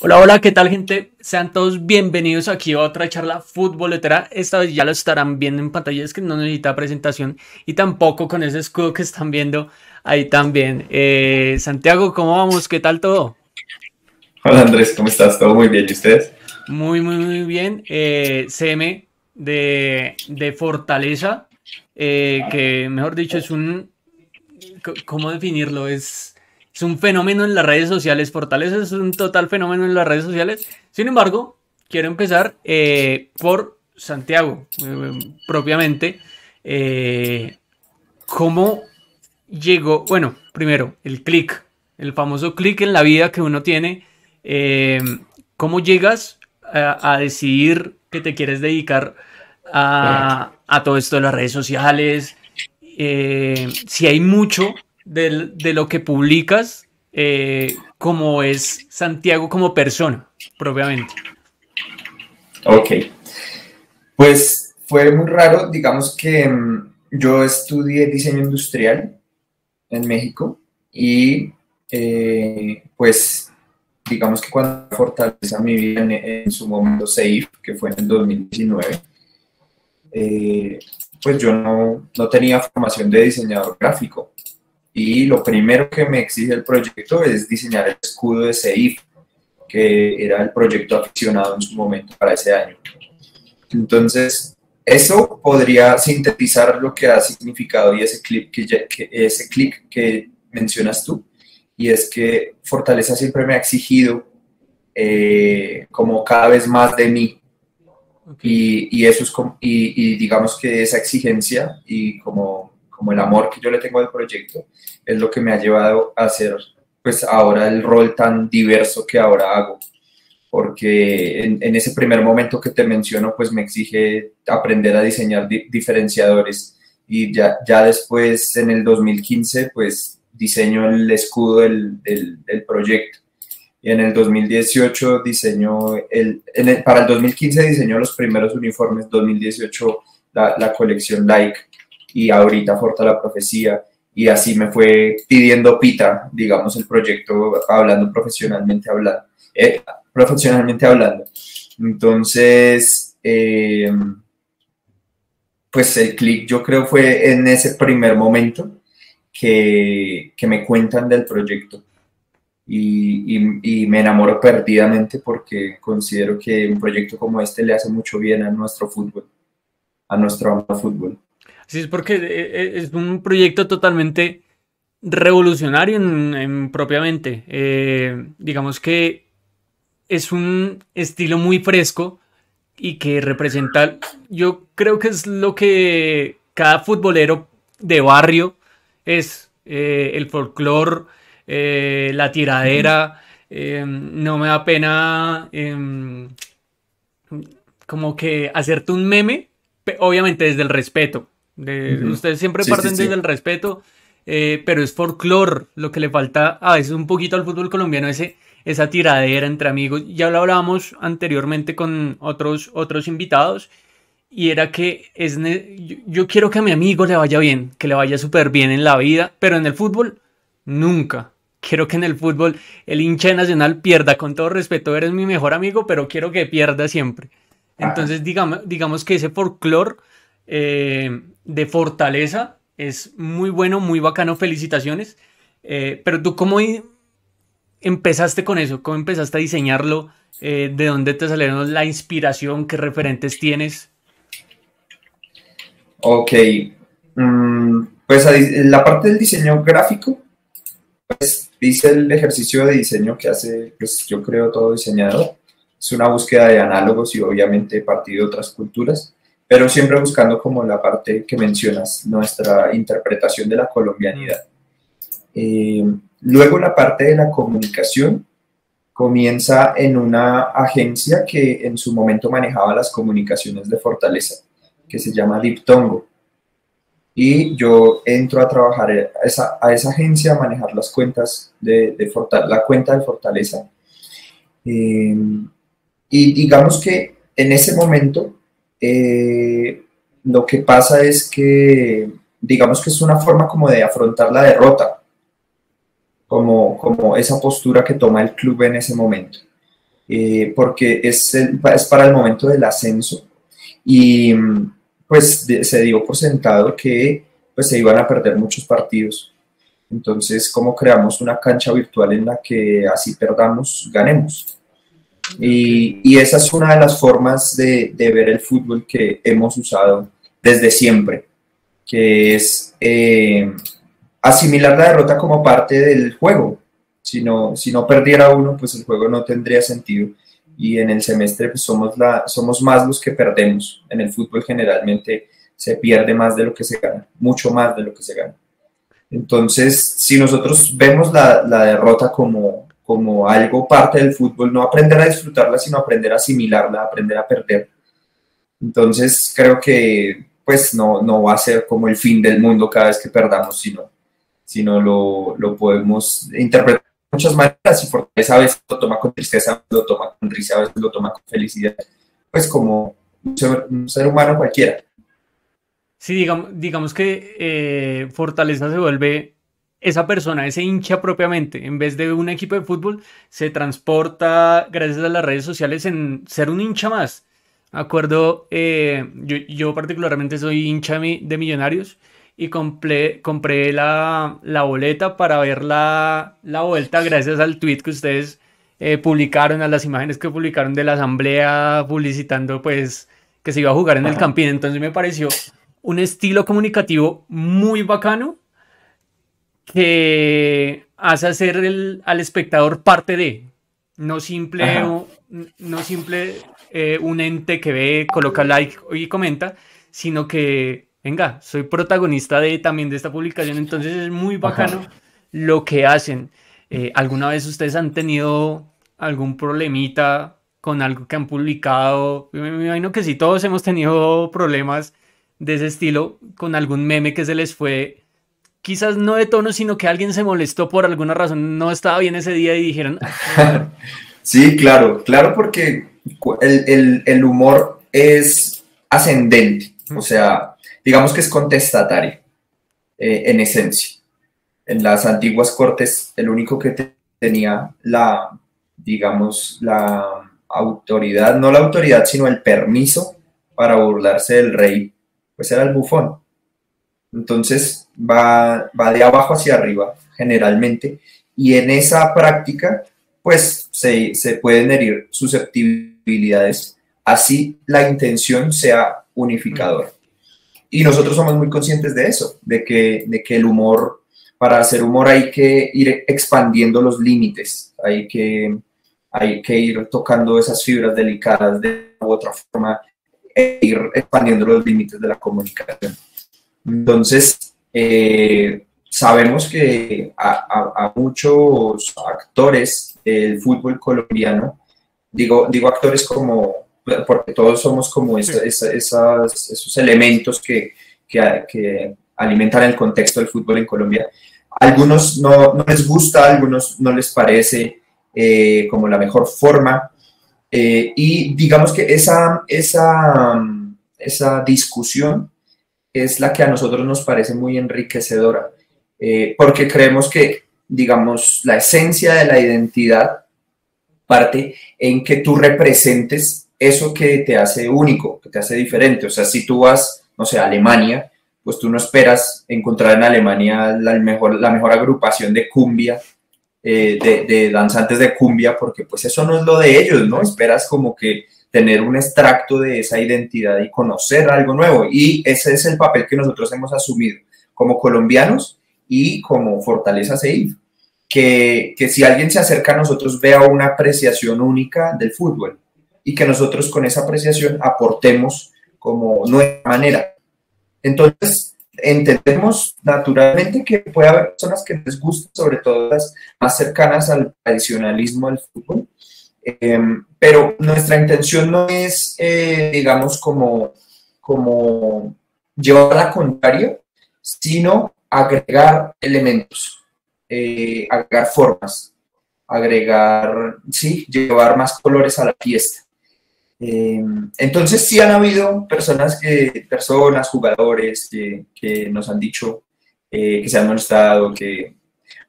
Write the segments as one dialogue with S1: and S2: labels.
S1: Hola, hola, ¿qué tal, gente? Sean todos bienvenidos aquí a otra charla futboletera. Esta vez ya lo estarán viendo en pantalla, es que no necesita presentación y tampoco con ese escudo que están viendo ahí también. Santiago, ¿cómo vamos? ¿Qué tal todo?
S2: Hola Andrés, ¿cómo estás? ¿Todo muy bien? ¿Y ustedes?
S1: Muy, muy, muy bien. CM de Fortaleza, que mejor dicho es un, ¿cómo definirlo? Es un fenómeno en las redes sociales. Fortaleza es un total fenómeno en las redes sociales. Sin embargo, quiero empezar por Santiago, propiamente. Eh, ¿Cómo llegó? Bueno, primero, el clic, el famoso clic en la vida que uno tiene. eh, ¿Cómo llegas a decidir que te quieres dedicar a todo esto de las redes sociales? Si hay mucho de lo que publicas, como es Santiago como persona, propiamente.
S2: Ok, pues fue muy raro, digamos que yo estudié diseño industrial en México y pues digamos que cuando Fortaleza mi vida en su momento SEIF, que fue en el 2019, eh, pues yo no tenía formación de diseñador gráfico y lo primero que me exige el proyecto es diseñar el escudo de SEIF, que era el proyecto aficionado en su momento para ese año. Entonces, eso podría sintetizar lo que ha significado y ese clip que mencionas tú, y es que Fortaleza siempre me ha exigido como cada vez más de mí,
S1: Ok.
S2: y eso es como, y digamos que esa exigencia y como el amor que yo le tengo al proyecto es lo que me ha llevado a hacer pues ahora el rol tan diverso que ahora hago, porque en ese primer momento que te menciono, pues me exige aprender a diseñar diferenciadores, y ya después, en el 2015, pues diseño el escudo del proyecto. Y en el 2018 diseñó, para el 2015 diseñó los primeros uniformes, 2018 la colección Like, y ahorita Forta la Profecía, y así me fue pidiendo pita, digamos, el proyecto, hablando profesionalmente hablando. Entonces, pues el clic yo creo fue en ese primer momento que me cuentan del proyecto, y me enamoro perdidamente porque considero que un proyecto como este le hace mucho bien a nuestro fútbol, a nuestro amado fútbol.
S1: Sí, es porque es un proyecto totalmente revolucionario propiamente. Digamos que es un estilo muy fresco y que representa, yo creo que es lo que cada futbolero de barrio es, el folclore, la tiradera. No me da pena como que hacerte un meme, obviamente desde el respeto.
S2: Ujú.
S1: Ustedes siempre
S2: Sí, sí,
S1: parten desde
S2: sí.
S1: el respeto, pero es folclore lo que le falta a veces un poquito al fútbol colombiano, esa tiradera entre amigos. Ya lo hablábamos anteriormente con otros invitados, y era que yo quiero que a mi amigo le vaya bien, que le vaya súper bien en la vida, pero en el fútbol, nunca. Quiero que en el fútbol el hincha de Nacional pierda. Con todo respeto, eres mi mejor amigo, pero quiero que pierda siempre.
S2: Ajá.
S1: Entonces, digamos que ese folclore de Fortaleza es muy bueno, muy bacano. Felicitaciones. Pero tú, ¿cómo empezaste con eso? ¿Cómo empezaste a diseñarlo? ¿De dónde te salieron la inspiración? ¿Qué referentes tienes?
S2: Ok. Pues la parte del diseño gráfico, hice el ejercicio de diseño que hace, pues yo creo, todo diseñador. Es una búsqueda de análogos y obviamente partir de otras culturas, pero siempre buscando como la parte que mencionas, nuestra interpretación de la
S1: Mm.
S2: colombianidad. Eh, Luego la parte de la comunicación comienza en una agencia que en su momento manejaba las comunicaciones de Fortaleza, que se llama Diptongo. Y yo entro a trabajar a esa agencia, a manejar las cuentas la cuenta de Fortaleza. Eh, y digamos que en ese momento, eh, lo que pasa es que, digamos que es una forma como de afrontar la derrota, como esa postura que toma el club en ese momento. porque es para el momento del ascenso y pues se dio por sentado que pues se iban a perder muchos partidos. Entonces, ¿cómo creamos una cancha virtual en la que así perdamos, ganemos? Y esa es una de las formas de ver el fútbol que hemos usado desde siempre, que es asimilar la derrota como parte del juego. Si no perdiera uno, pues el juego no tendría sentido. Y en el semestre pues somos más los que perdemos. En el fútbol generalmente se pierde más de lo que se gana, mucho más de lo que se gana. Entonces, si nosotros vemos la derrota como algo parte del fútbol, no aprender a disfrutarla, sino aprender a asimilarla, aprender a perder. Entonces, creo que pues no va a ser como el fin del mundo cada vez que perdamos, sino lo podemos interpretar de muchas maneras y Fortaleza a veces lo toma con tristeza, a veces lo toma con risa, a veces lo toma con felicidad, pues como un ser humano cualquiera.
S1: Sí, digamos que Fortaleza se vuelve esa persona, ese hincha propiamente. En vez de un equipo de fútbol, se transporta, gracias a las redes sociales, en ser un hincha más. Acuerdo, yo particularmente soy hincha de Millonarios y compré la boleta para ver la vuelta gracias al tweet que ustedes publicaron, a las imágenes que publicaron de la asamblea publicitando pues que se iba a jugar en el Campín. Entonces me pareció un estilo comunicativo muy bacano que hace hacer al espectador parte de, no simple, no simple un ente que ve, coloca like y comenta, sino que, venga, soy protagonista también de esta publicación, entonces es muy bacano lo que hacen. ¿Alguna vez ustedes han tenido algún problemita con algo que han publicado? Me imagino que sí, todos hemos tenido problemas de ese estilo, con algún meme que se les fue, quizás no de tono, sino que alguien se molestó por alguna razón, no estaba bien ese día y dijeron...
S2: Sí, claro, porque el humor es ascendente, o sea, digamos que es contestatario en esencia. En las antiguas cortes, el único que tenía digamos, la autoridad, no la autoridad, sino el permiso para burlarse del rey, pues era el bufón. Entonces va de abajo hacia arriba, generalmente, y en esa práctica, pues se pueden herir susceptibilidades, así la intención sea unificadora. Y nosotros somos muy conscientes de eso, de que el humor, para hacer humor hay que ir expandiendo los límites, hay que ir tocando esas fibras delicadas de una u otra forma, e ir expandiendo los límites de la comunicación. Entonces, sabemos que a muchos actores del fútbol colombiano, digo actores porque todos somos como esos elementos que alimentan el contexto del fútbol en Colombia. A algunos no les gusta, a algunos no les parece como la mejor forma. Y digamos que esa discusión es la que a nosotros nos parece muy enriquecedora, porque creemos que, digamos, la esencia de la identidad parte en que tú representes eso que te hace único, que te hace diferente. O sea, si tú vas, no sé, a Alemania, pues tú no esperas encontrar en Alemania la mejor agrupación de cumbia, de danzantes de cumbia, porque pues eso no es lo de ellos, ¿no? Esperas como que tener un extracto de esa identidad y conocer algo nuevo. Y ese es el papel que nosotros hemos asumido como colombianos y como Fortaleza CEIF. Que si alguien se acerca a nosotros vea una apreciación única del fútbol y que nosotros con esa apreciación aportemos como nuestra manera. Entonces, entendemos naturalmente que puede haber personas que les gusten, sobre todo las más cercanas al tradicionalismo del fútbol, pero nuestra intención no es, digamos, como llevar a la contraria, sino agregar elementos, agregar formas, llevar más colores a la fiesta. Entonces sí han habido personas, jugadores que nos han dicho que se han molestado,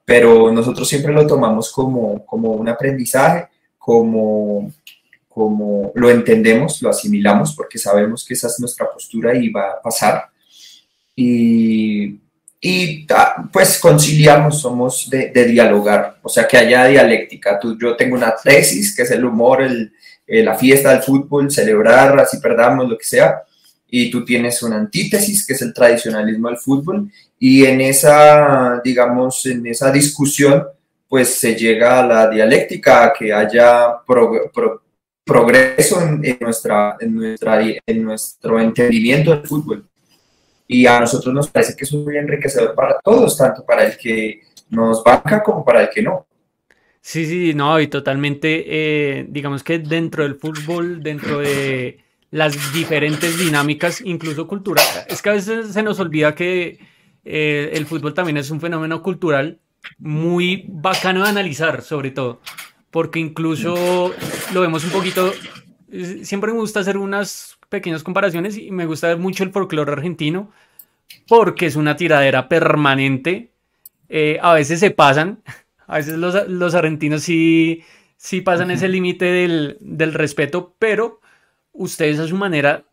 S2: pero nosotros siempre lo tomamos como un aprendizaje, como, como lo entendemos, lo asimilamos, porque sabemos que esa es nuestra postura y va a pasar. Y, pues conciliamos, somos de dialogar, o sea, que haya dialéctica. Yo tengo una tesis, que es el humor, la fiesta del fútbol, celebrar, así perdamos, lo que sea, y tú tienes una antítesis, que es el tradicionalismo del fútbol, y en esa, digamos, en esa discusión, pues se llega a la dialéctica, a que haya progreso en nuestro entendimiento del fútbol. Y a nosotros nos parece que eso es muy enriquecedor para todos, tanto para el que nos banca como para el que no.
S1: Sí, sí, no, y totalmente, digamos que dentro del fútbol, dentro de las diferentes dinámicas, incluso cultural, es que a veces se nos olvida que el fútbol también es un fenómeno cultural muy bacano de analizar, sobre todo, porque incluso lo vemos un poquito, siempre me gusta hacer unas pequeñas comparaciones y me gusta ver mucho el folclore argentino, porque es una tiradera permanente, a veces se pasan, a veces los argentinos sí, sí pasan ese límite del respeto, pero ustedes a su manera,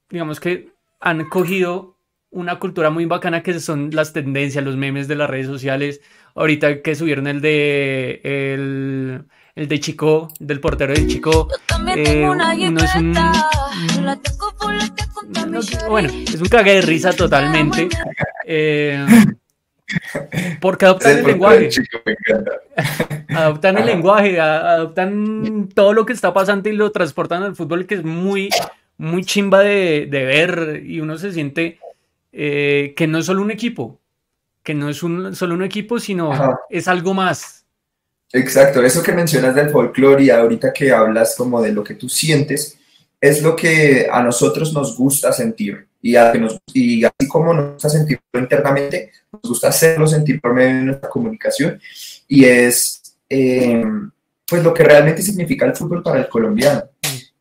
S1: digamos que han cogido una cultura muy bacana que son las tendencias, los memes de las redes sociales. Ahorita que subieron el de Chico, del portero de Chico, no es bueno, es un cague de risa totalmente. Porque adoptan el lenguaje. Adoptan el lenguaje, adoptan todo lo que está pasando y lo transportan al fútbol, que es muy, muy chimba de ver. Y uno se siente que no es solo un equipo, que no es solo un equipo, sino
S2: Ajá.
S1: es algo más.
S2: Exacto, eso que mencionas del folclore y ahorita que hablas como de lo que tú sientes, es lo que a nosotros nos gusta sentir y así como nos gusta sentirlo internamente, nos gusta hacerlo sentir por medio de nuestra comunicación y es pues lo que realmente significa el fútbol para el colombiano.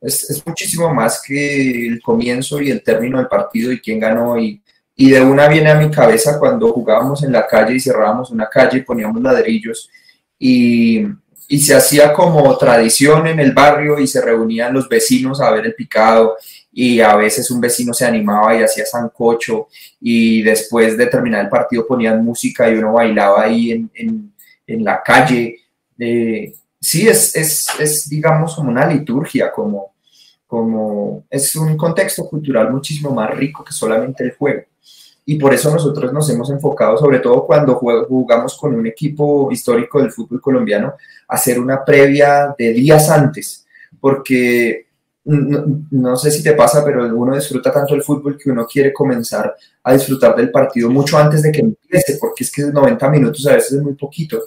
S2: Es muchísimo más que el comienzo y el término del partido y quién ganó y de una viene a mi cabeza cuando jugábamos en la calle y cerrábamos una calle y poníamos ladrillos y, y se hacía como tradición en el barrio y se reunían los vecinos a ver el picado y a veces un vecino se animaba y hacía sancocho y después de terminar el partido ponían música y uno bailaba ahí en la calle. Sí, es, digamos, como una liturgia, como es un contexto cultural muchísimo más rico que solamente el juego y por eso nosotros nos hemos enfocado, sobre todo cuando jugamos con un equipo histórico del fútbol colombiano, a hacer una previa de días antes, porque no sé si te pasa, pero uno disfruta tanto el fútbol que uno quiere comenzar a disfrutar del partido mucho antes de que empiece, porque es que 90 minutos a veces es muy poquito,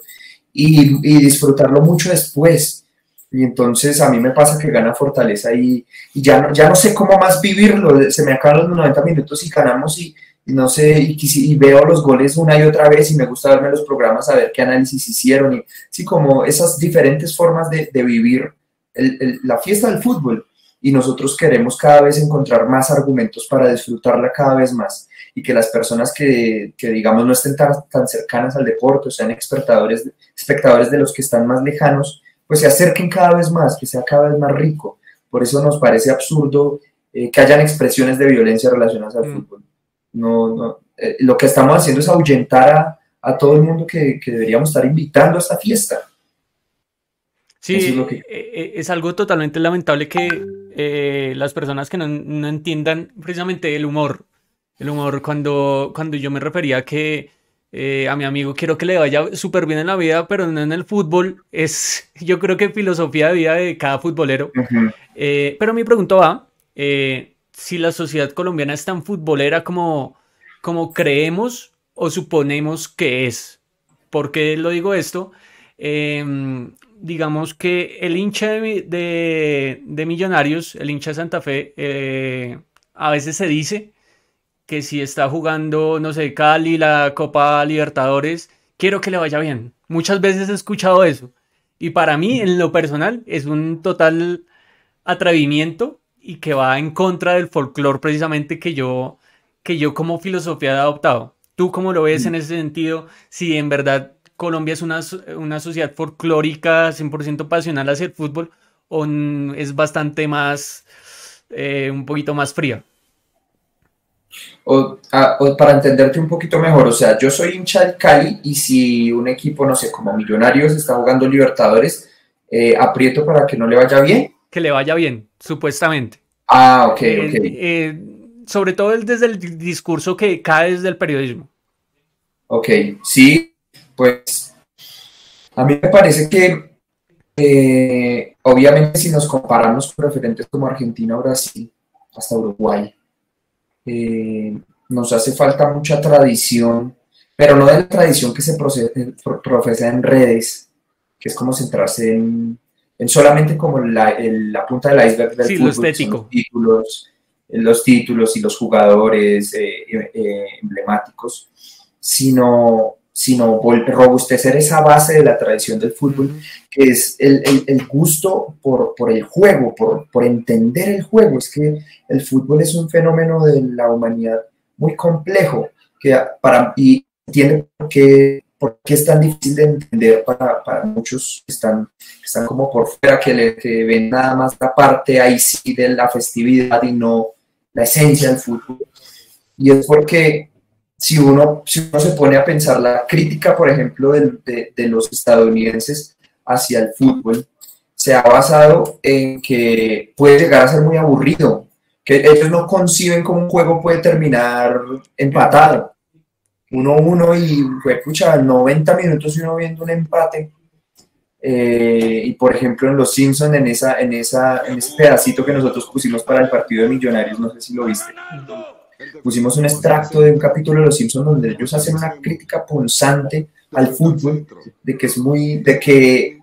S2: y disfrutarlo mucho después. Y entonces a mí me pasa que gana Fortaleza y ya no sé cómo más vivirlo, se me acaban los 90 minutos y ganamos y no sé, y veo los goles una y otra vez y me gusta verme los programas a ver qué análisis hicieron y sí, como esas diferentes formas de vivir la fiesta del fútbol y nosotros queremos cada vez encontrar más argumentos para disfrutarla cada vez más y que las personas que digamos no estén tan cercanas al deporte o sean espectadores de los que están más lejanos, pues se acerquen cada vez más, que sea cada vez más rico. Por eso nos parece absurdo que hayan expresiones de violencia relacionadas al fútbol. Lo que estamos haciendo es ahuyentar a todo el mundo que deberíamos estar invitando a esta fiesta.
S1: Sí, es algo totalmente lamentable que las personas que no entiendan precisamente el humor cuando yo me refería a que a mi amigo quiero que le vaya súper bien en la vida, pero no en el fútbol, es yo creo que filosofía de vida de cada futbolero. Pero mi pregunta va, si la sociedad colombiana es tan futbolera como creemos o suponemos que es. ¿Por qué lo digo esto? Digamos que el hincha de Millonarios, el hincha de Santa Fe, a veces se dice que si está jugando, no sé, Cali, la Copa Libertadores, quiero que le vaya bien. Muchas veces he escuchado eso. Y para mí, en lo personal, es un total atrevimiento y que va en contra del folclore precisamente que yo como filosofía he adoptado. ¿Tú cómo lo ves en ese sentido? Si en verdad Colombia es una sociedad folclórica, 100% pasional hacia el fútbol, es bastante más, un poquito más fría?
S2: O para entenderte un poquito mejor, o sea, yo soy hincha del Cali y si un equipo, no sé, como Millonarios está jugando Libertadores, aprieto para que no le vaya bien.
S1: Que le vaya bien, supuestamente.
S2: Ah, ok, ok.
S1: Sobre todo desde el discurso que cae desde el periodismo.
S2: Ok, sí, pues a mí me parece que obviamente si nos comparamos con referentes como Argentina, Brasil, hasta Uruguay, nos hace falta mucha tradición, pero no de la tradición que se profesa en redes, que es como centrarse en solamente como la punta del iceberg del
S1: Sí, lo
S2: fútbol, que son
S1: estético.
S2: los títulos y los jugadores emblemáticos, sino robustecer esa base de la tradición del fútbol, que es el gusto por el juego, por entender el juego. Es que el fútbol es un fenómeno de la humanidad muy complejo, y entiende por qué es tan difícil de entender para muchos que están como por fuera, que ven nada más la parte ahí sí de la festividad y no la esencia del fútbol. Y es porque si uno se pone a pensar la crítica, por ejemplo, de los estadounidenses hacia el fútbol, se ha basado en que puede llegar a ser muy aburrido, que ellos no conciben cómo un juego puede terminar empatado. 1-1 y fue, pucha, 90 minutos y uno viendo un empate. Y por ejemplo en Los Simpsons, en ese pedacito que nosotros pusimos para el partido de Millonarios, no sé si lo viste, pusimos un extracto de un capítulo de Los Simpsons donde ellos hacen una crítica punzante al fútbol, de que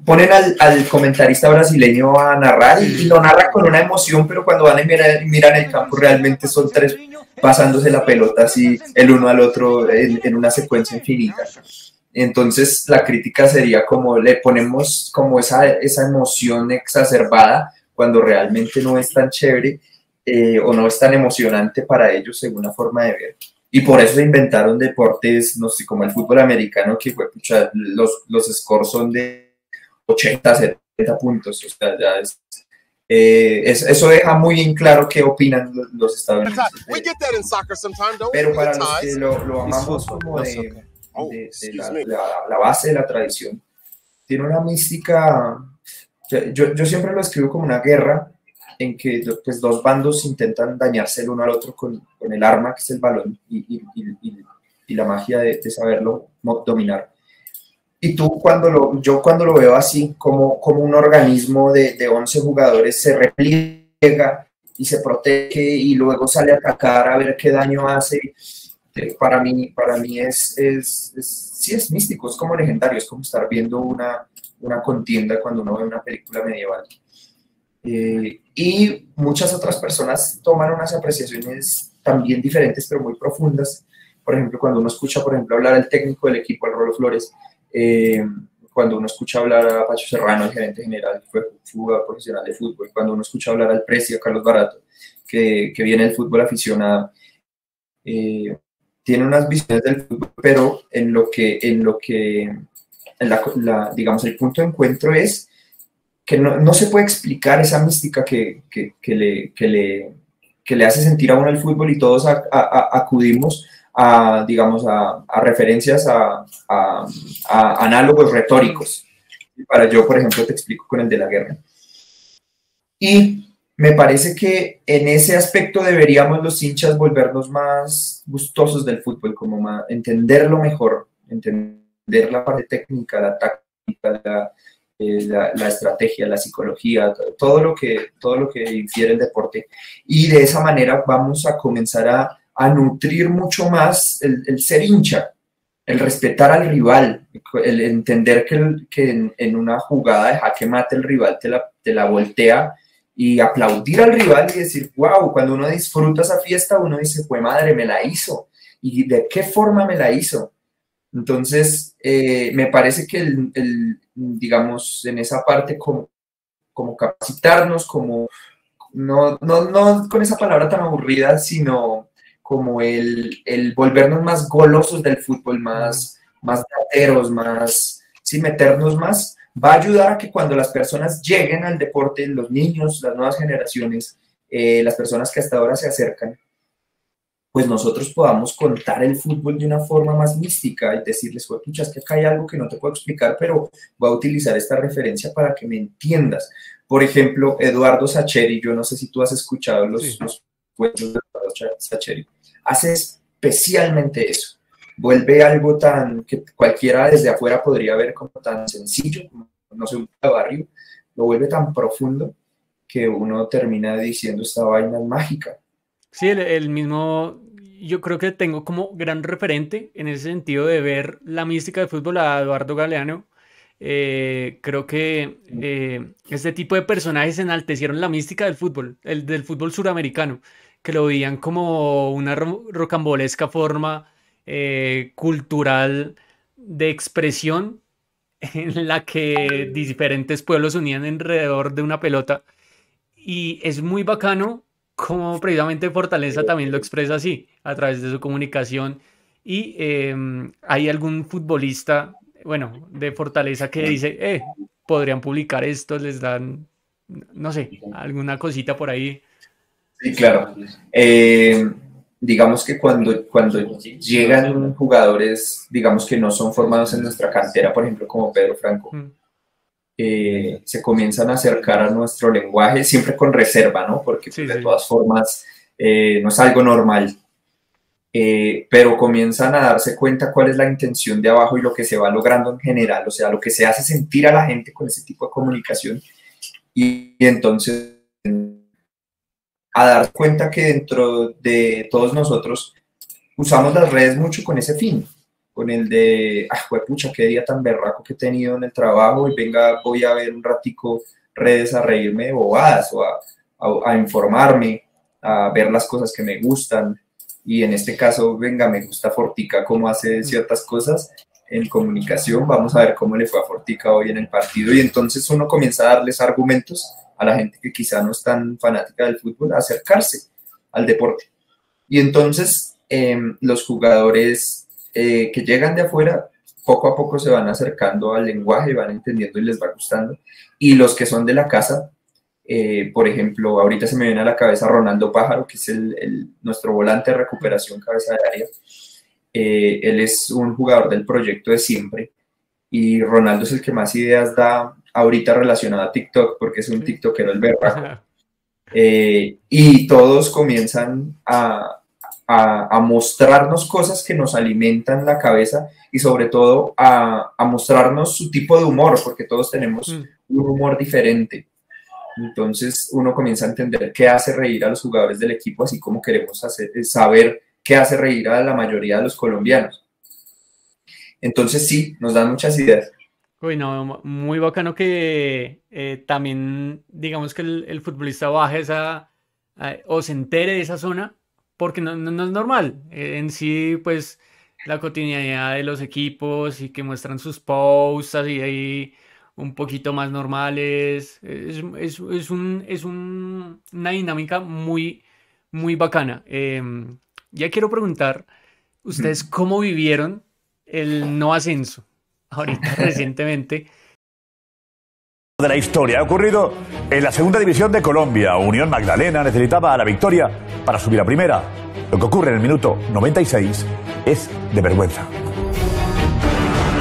S2: ponen al comentarista brasileño a narrar y lo narra con una emoción, pero cuando van y miran el campo realmente son tres pasándose la pelota así el uno al otro en una secuencia infinita. Entonces la crítica sería como le ponemos como esa emoción exacerbada cuando realmente no es tan chévere, o no es tan emocionante para ellos según la forma de ver. Y por eso se inventaron deportes, no sé, como el fútbol americano, que fue, pucha, los scores son de 80, 70 puntos. O sea, ya eso deja muy en claro qué opinan los estadounidenses. Pero para los que lo amamos como de la base de la tradición, tiene una mística. Yo siempre lo escribo como una guerra en que pues, dos bandos intentan dañarse el uno al otro con el arma, que es el balón, y la magia de saberlo dominar. Y yo cuando lo veo así, como un organismo de 11 jugadores se repliega y se protege y luego sale a atacar a ver qué daño hace, para mí sí es místico, es como legendario, es como estar viendo una contienda cuando uno ve una película medieval. Y muchas otras personas toman unas apreciaciones también diferentes, pero muy profundas. Por ejemplo, cuando uno escucha, por ejemplo, hablar al técnico del equipo, al Rolo Flores, cuando uno escucha hablar a Pacho Serrano, el gerente general, que fue jugador profesional de fútbol, cuando uno escucha hablar al Presi, a Carlos Barato, que viene del fútbol aficionado, tiene unas visiones del fútbol, pero digamos, el punto de encuentro es que no se puede explicar esa mística que le hace sentir a uno el fútbol, y todos acudimos digamos, a referencias, a análogos retóricos. Yo, por ejemplo, te explico con el de la guerra. Y me parece que en ese aspecto deberíamos los hinchas volvernos más gustosos del fútbol, como entenderlo mejor, entender la parte técnica, la táctica, la estrategia, la psicología, todo lo que infiere el deporte. Y de esa manera vamos a comenzar a nutrir mucho más el ser hincha, el respetar al rival, el entender que en una jugada de jaque mate el rival te la voltea, y aplaudir al rival y decir, wow, cuando uno disfruta esa fiesta, uno dice, pues madre, me la hizo. ¿Y de qué forma me la hizo? Entonces, me parece que digamos, en esa parte como capacitarnos, no con esa palabra tan aburrida, sino como el volvernos más golosos del fútbol, más dateros, más, sí, meternos más, va a ayudar a que cuando las personas lleguen al deporte, los niños, las nuevas generaciones, las personas que hasta ahora se acercan, pues nosotros podamos contar el fútbol de una forma más mística y decirles, pucha, es que acá hay algo que no te puedo explicar, pero voy a utilizar esta referencia para que me entiendas. Por ejemplo, Eduardo Sacheri, yo no sé si tú has escuchado los cuentos de Eduardo Sacheri, hace especialmente eso. Vuelve algo tan que cualquiera desde afuera podría ver como tan sencillo, como, no sé, un barrio, lo vuelve tan profundo que uno termina diciendo esta vaina es mágica.
S1: Sí, el mismo, yo creo que tengo como gran referente en ese sentido de ver la mística del fútbol a Eduardo Galeano. Creo que este tipo de personajes enaltecieron la mística del fútbol, el del fútbol suramericano, que lo veían como una rocambolesca forma cultural de expresión en la que diferentes pueblos unían alrededor de una pelota. Y es muy bacano como precisamente Fortaleza también lo expresa así, a través de su comunicación. Y hay algún futbolista, bueno, de Fortaleza que dice, podrían publicar esto, les dan, no sé, alguna cosita por ahí.
S2: Sí, claro. Digamos que cuando llegan jugadores, digamos que no son formados en nuestra cantera, por ejemplo, como Pedro Franco, se comienzan a acercar a nuestro lenguaje, siempre con reserva, ¿no? Porque
S1: Sí,
S2: de
S1: sí.
S2: todas formas no es algo normal. Pero comienzan a darse cuenta cuál es la intención de abajo y lo que se va logrando en general, o sea, lo que se hace sentir a la gente con ese tipo de comunicación. Y entonces a dar cuenta que dentro de todos nosotros usamos las redes mucho con ese fin, con el de, pucha, qué día tan berraco que he tenido en el trabajo y venga, voy a ver un ratico redes a reírme de bobadas o a informarme, a ver las cosas que me gustan. Y en este caso, venga, me gusta Fortica cómo hace ciertas cosas en comunicación, vamos a ver cómo le fue a Fortica hoy en el partido. Y entonces uno comienza a darles argumentos a la gente que quizá no es tan fanática del fútbol, a acercarse al deporte. Y entonces los jugadores que llegan de afuera poco a poco se van acercando al lenguaje, van entendiendo y les va gustando. Y los que son de la casa, por ejemplo, ahorita se me viene a la cabeza Ronaldo Pájaro, que es nuestro volante de recuperación cabeza de área. Él es un jugador del proyecto de siempre y Ronaldo es el que más ideas da ahorita relacionado a TikTok, porque es un tiktokero el berraco. Y todos comienzan a mostrarnos cosas que nos alimentan la cabeza y sobre todo a mostrarnos su tipo de humor, porque todos tenemos un humor diferente. Entonces uno comienza a entender qué hace reír a los jugadores del equipo, así como queremos saber qué hace reír a la mayoría de los colombianos. Entonces sí, nos dan muchas ideas.
S1: Uy, no, muy bacano que también, digamos que el futbolista baje o se entere de esa zona, porque no es normal. En sí, pues, la cotidianidad de los equipos y que muestran sus posts así ahí un poquito más normales. Una dinámica muy, muy bacana. Ya quiero preguntar, ¿ustedes cómo vivieron el no ascenso? Ahorita recientemente.
S3: De la historia ha ocurrido en la segunda división de Colombia. Unión Magdalena necesitaba la victoria para subir a primera. Lo que ocurre en el minuto 96 es de vergüenza.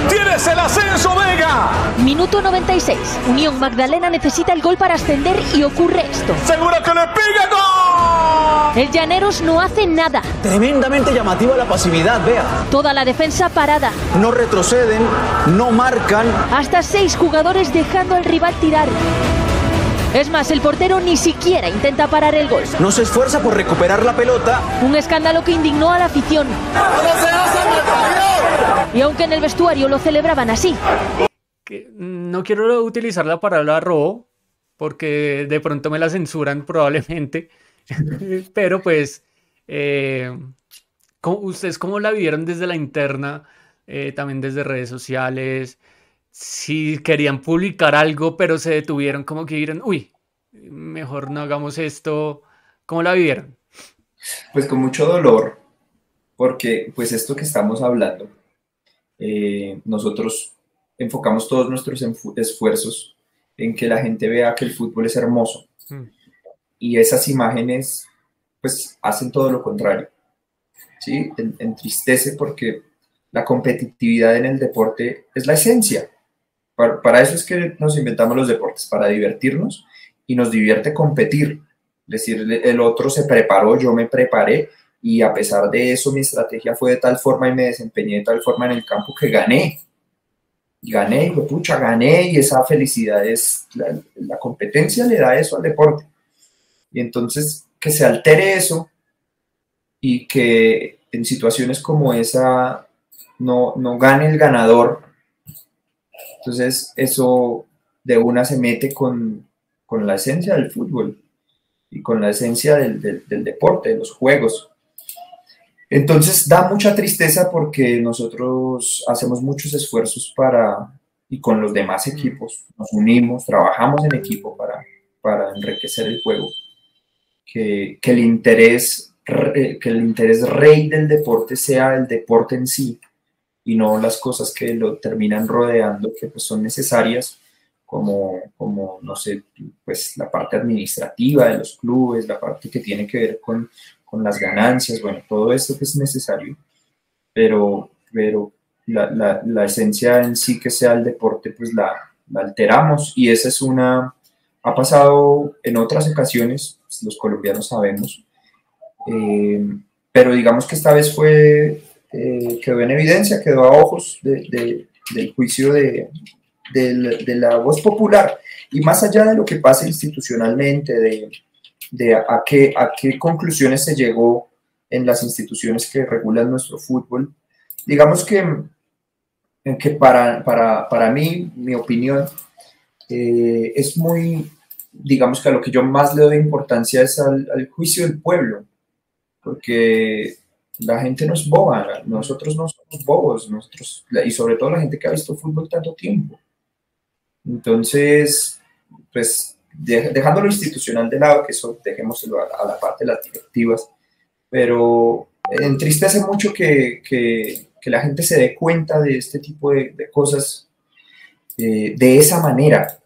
S3: ¡Tienes el ascenso, Vega!
S4: Minuto 96. Unión Magdalena necesita el gol para ascender y ocurre esto.
S3: ¡Seguro que le pega gol!
S4: El Llaneros no hace nada.
S5: Tremendamente llamativa la pasividad, vea.
S4: Toda la defensa parada.
S5: No retroceden, no marcan.
S4: Hasta 6 jugadores dejando al rival tirar. Es más, el portero ni siquiera intenta parar el gol.
S5: No se esfuerza por recuperar la pelota.
S4: Un escándalo que indignó a la afición. Y aunque en el vestuario lo celebraban así.
S1: No quiero utilizar la palabra robo, porque de pronto me la censuran probablemente. Pero pues, ¿ustedes cómo la vivieron desde la interna? También desde redes sociales. Si querían publicar algo, pero se detuvieron, como que dijeron, uy, mejor no hagamos esto. ¿Cómo la vivieron?
S2: Pues con mucho dolor, porque pues esto que estamos hablando, nosotros enfocamos todos nuestros esfuerzos en que la gente vea que el fútbol es hermoso. Y esas imágenes, pues, hacen todo lo contrario, ¿sí? Entristece porque la competitividad en el deporte es la esencia. Para eso es que nos inventamos los deportes, para divertirnos, y nos divierte competir. Es decir, el otro se preparó, yo me preparé, y a pesar de eso mi estrategia fue de tal forma y me desempeñé de tal forma en el campo que gané. Y gané, pucha, gané, y esa felicidad es, la competencia le da eso al deporte. Y entonces que se altere eso y que en situaciones como esa no gane el ganador, entonces eso de una se mete con la esencia del fútbol y con la esencia del deporte, de los juegos. Entonces da mucha tristeza porque nosotros hacemos muchos esfuerzos y con los demás equipos nos unimos, trabajamos en equipo para enriquecer el juego. Que el interés rey del deporte sea el deporte en sí y no las cosas que lo terminan rodeando, que pues son necesarias, como no sé, pues la parte administrativa de los clubes, la parte que tiene que ver con las ganancias, bueno, todo esto que es necesario, pero la esencia en sí que sea el deporte, pues la alteramos, y esa es ha pasado en otras ocasiones, pues los colombianos sabemos, pero digamos que esta vez quedó en evidencia, quedó a ojos del juicio de la voz popular, y más allá de lo que pasa institucionalmente, de a qué conclusiones se llegó en las instituciones que regulan nuestro fútbol, digamos que para mí, mi opinión, es muy, digamos que a lo que yo más le doy importancia es al juicio del pueblo, porque la gente no es boba, nosotros no somos bobos, y sobre todo la gente que ha visto fútbol tanto tiempo. Entonces, pues, dejando lo institucional de lado, que eso dejémoslo a la parte de las directivas, pero entristece mucho que la gente se dé cuenta de este tipo de cosas de esa manera,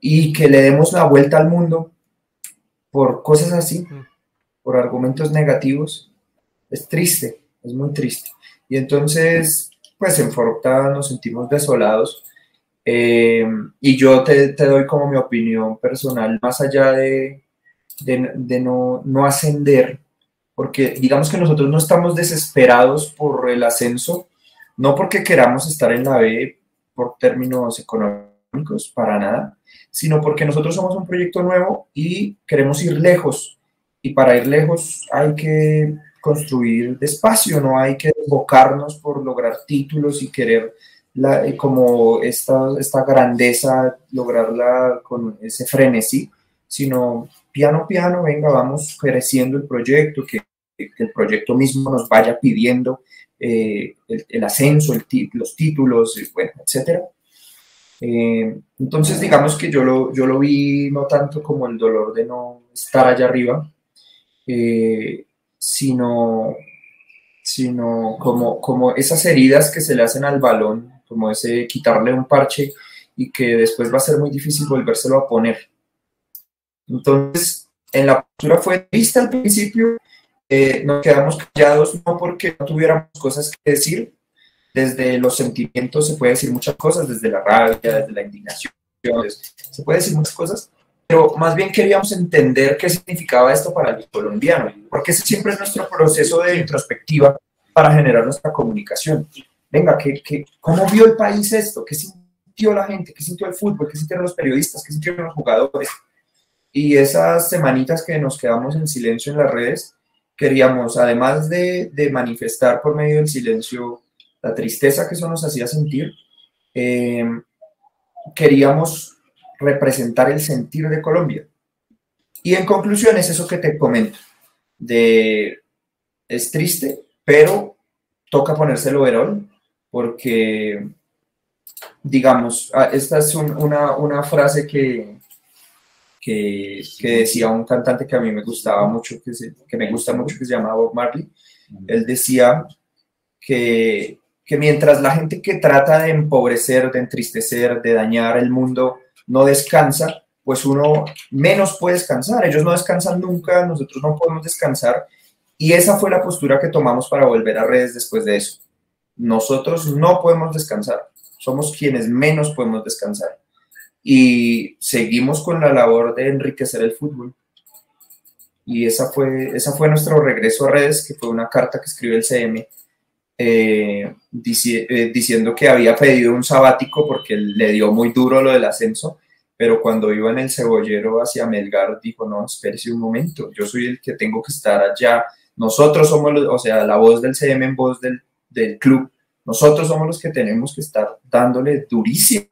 S2: y que le demos la vuelta al mundo por cosas así, por argumentos negativos. Es triste, es muy triste. Y entonces, pues en Forta nos sentimos desolados, y yo te doy como mi opinión personal, más allá de no ascender, porque digamos que nosotros no estamos desesperados por el ascenso, no porque queramos estar en la B por términos económicos, para nada, sino porque nosotros somos un proyecto nuevo y queremos ir lejos, y para ir lejos hay que construir despacio, no hay que desbocarnos por lograr títulos y querer como esta grandeza, lograrla con ese frenesí, sino piano a piano, venga, vamos creciendo el proyecto, que el proyecto mismo nos vaya pidiendo el ascenso, los títulos, bueno, etc. Entonces, digamos que yo lo vi no tanto como el dolor de no estar allá arriba, sino como esas heridas que se le hacen al balón, como ese quitarle un parche y que después va a ser muy difícil volvérselo a poner. Entonces, en la postura fue triste al principio, nos quedamos callados, no porque no tuviéramos cosas que decir. Desde los sentimientos se puede decir muchas cosas, desde la rabia, desde la indignación, se puede decir muchas cosas, pero más bien queríamos entender qué significaba esto para el colombiano, porque ese siempre es nuestro proceso de introspectiva para generar nuestra comunicación. Venga, ¿cómo vio el país esto? ¿Qué sintió la gente? ¿Qué sintió el fútbol? ¿Qué sintieron los periodistas? ¿Qué sintieron los jugadores? Y esas semanitas que nos quedamos en silencio en las redes, queríamos, además de manifestar por medio del silencio la tristeza que eso nos hacía sentir, queríamos representar el sentir de Colombia. Y en conclusión es eso que te comento, es triste, pero toca ponerse el overol, porque, digamos, esta es una frase que decía un cantante que a mí me gustaba mucho, que me gusta mucho, que se llama Bob Marley. Él decía que que mientras la gente que trata de empobrecer, de entristecer, de dañar el mundo no descansa, pues uno menos puede descansar. Ellos no descansan nunca, nosotros no podemos descansar. Y esa fue la postura que tomamos para volver a redes después de eso. Nosotros no podemos descansar, somos quienes menos podemos descansar. Y seguimos con la labor de enriquecer el fútbol. Y esa fue nuestro regreso a redes, que fue una carta que escribió el CM diciendo que había pedido un sabático porque le dio muy duro lo del ascenso, pero cuando iba en el cebollero hacia Melgar dijo, no, espérese un momento, yo soy el que tengo que estar allá, nosotros somos los, o sea, la voz del CM en voz del club, nosotros somos los que tenemos que estar dándole durísimo.